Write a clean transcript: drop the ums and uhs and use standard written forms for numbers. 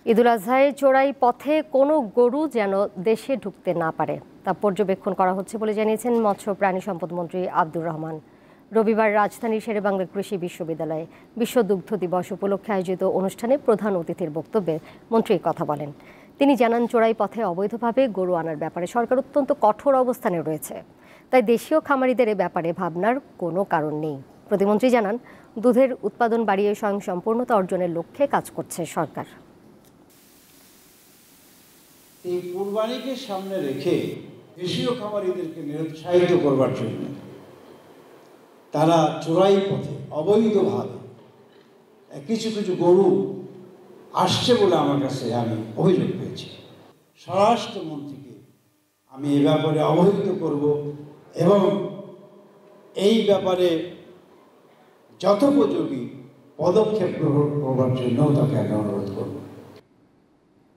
ঈদুল আজহায় চোরাই পথে কোনো গরু যেন দেশে ঢুকতে না পারে তা পর্যবেক্ষণ করা হচ্ছে বলে জানিয়েছেন মৎস্য প্রাণী সম্পদ মন্ত্রী আব্দুর রহমান। রবিবার রাজধানীর শেরেবাংলা কৃষি বিশ্ববিদ্যালয়ে বিশ্ব দুগ্ধ দিবস উপলক্ষে আয়োজিত অনুষ্ঠানে প্রধান অতিথির বক্তব্যে মন্ত্রী কথা বলেন। তিনি জানান, চোরাই পথে অবৈধভাবে গরু আনার ব্যাপারে সরকার অত্যন্ত কঠোর অবস্থানে রয়েছে, তাই দেশীয় খামারিদের এ ব্যাপারে ভাবনার কোনো কারণ নেই। প্রতিমন্ত্রী জানান, দুধের উৎপাদন বাড়িয়ে স্বয়ংসম্পূর্ণতা অর্জনের লক্ষ্যে কাজ করছে সরকার। এই কুরবানিকে সামনে রেখে দেশীয় খামারিদেরকে নিরুৎসাহিত করবার জন্য তারা চোরাই পথে অবৈধভাবে কিছু কিছু গরু আসছে বলে আমার কাছে আমি অভিযোগ পেয়েছি। স্বরাষ্ট্রমন্ত্রীকে আমি এ ব্যাপারে অবহিত করব এবং এই ব্যাপারে যথোপযোগী পদক্ষেপ গ্রহণ করবার জন্য তাকে আমি অনুরোধ করব।